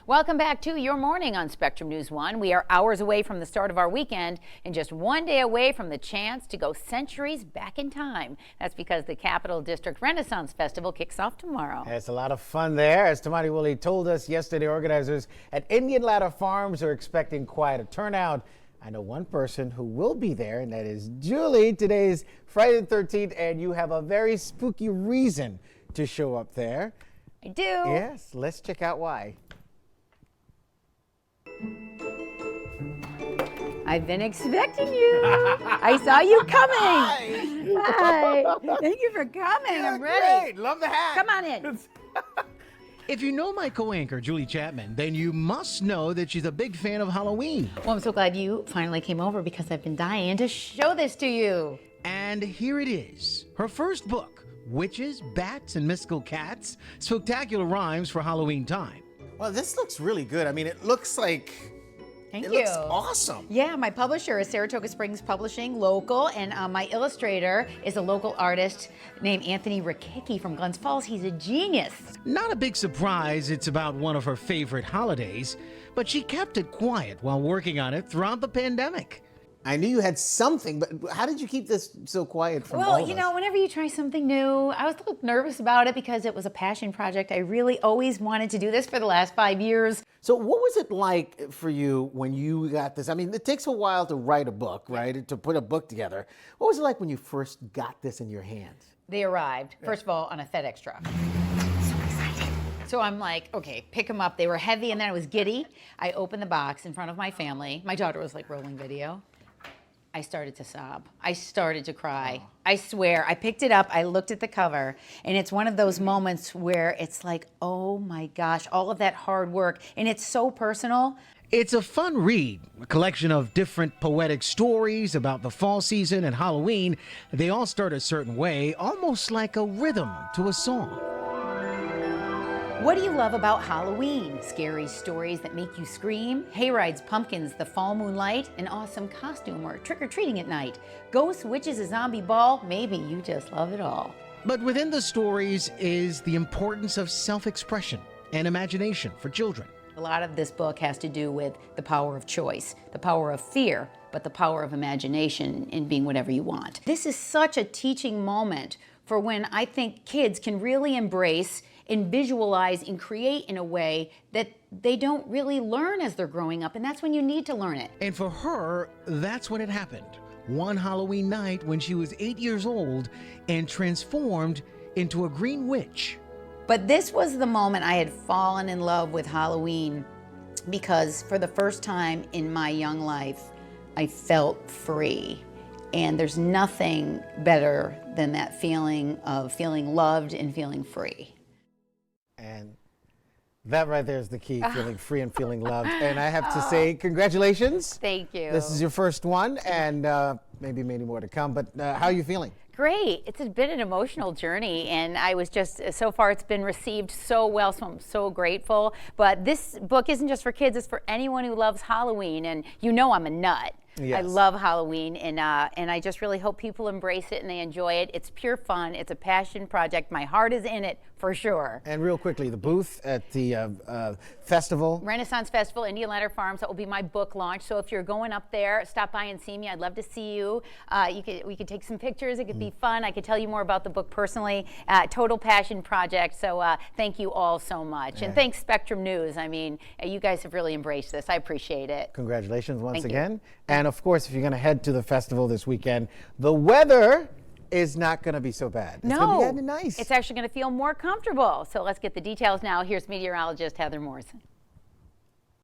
Welcome back to Your Morning on Spectrum News 1. We are hours away from the start of our weekend and just one day away from the chance to go centuries back in time. That's because the Capital District Renaissance Festival kicks off tomorrow. It's a lot of fun there. As Tamati Woolley told us yesterday, organizers at Indian Ladder Farms are expecting quite a turnout. I know one person who will be there, and that is Julie. Today is Friday the 13th, and you have a very spooky reason to show up there. I do. Yes, let's check out why. I've been expecting you. I saw you coming. Hi. Thank you for coming. I'm ready. Great. Love the hat. Come on in. If you know my co-anchor, Julie Chapman, then you must know that she's a big fan of Halloween. Well, I'm so glad you finally came over because I've been dying to show this to you. And here it is, her first book, Witches, Bats, and Mystical Cats, Spectacular Rhymes for Halloween Time. Well, this looks really good. I mean, it looks like... Thank It you. looks awesome. Yeah, my publisher is Saratoga Springs Publishing, local, and my illustrator is a local artist named Anthony Rakicki from Glens Falls. He's a genius. Not a big surprise it's about one of her favorite holidays, but she kept it quiet while working on it throughout the pandemic. I knew you had something, but how did you keep this so quiet from all Well, of you us? know, whenever you try something new, I was a little nervous about it because it was a passion project. I really always wanted to do this for the last 5 years. So what was it like for you when you got this? I mean, it takes a while to write a book, right? To put a book together. What was it like when you first got this in your hands? They arrived, first of all, on a FedEx truck. So I'm like, okay, pick them up. They were heavy, and then I was giddy. I opened the box in front of my family. My daughter was like rolling video. I started to sob. I started to cry. I swear, I picked it up, I looked at the cover, and it's one of those moments where it's like, oh my gosh, all of that hard work, and it's so personal. It's a fun read, a collection of different poetic stories about the fall season and Halloween. They all start a certain way, almost like a rhythm to a song. What do you love about Halloween? Scary stories that make you scream, hayrides, pumpkins, the fall moonlight, an awesome costume, or trick-or-treating at night, ghosts, witches, a zombie ball, maybe you just love it all. But within the stories is the importance of self-expression and imagination for children. A lot of this book has to do with the power of choice, the power of fear, but the power of imagination in being whatever you want. This is such a teaching moment for when I think kids can really embrace and visualize and create in a way that they don't really learn as they're growing up, and that's when you need to learn it. And for her, that's when it happened. One Halloween night when she was 8 years old and transformed into a green witch. But this was the moment I had fallen in love with Halloween because for the first time in my young life, I felt free. And there's nothing better than that feeling of feeling loved and feeling free. And that right there is the key, feeling free and feeling loved. And I have to say, congratulations. Thank you. This is your first one, and maybe many more to come. But how are you feeling? Great. It's been an emotional journey, and I was just, so far it's been received so well, so I'm so grateful. But this book isn't just for kids, it's for anyone who loves Halloween, and you know I'm a nut. Yes. I love Halloween, and I just really hope people embrace it and they enjoy it. It's pure fun. It's a passion project. My heart is in it for sure. And real quickly, the booth at the festival. Renaissance Festival, Indian Ladder Farms. That will be my book launch. So if you're going up there, stop by and see me. I'd love to see you. We could take some pictures. It could be fun. I could tell you more about the book personally. Total passion project. So thank you all so much, and thanks Spectrum News. I mean, you guys have really embraced this. I appreciate it. Congratulations once Thank you. again. And of course, if you're going to head to the festival this weekend, the weather is not going to be so bad. It's going to be kind of nice. It's actually going to feel more comfortable. So let's get the details now. Here's meteorologist Heather Morrison.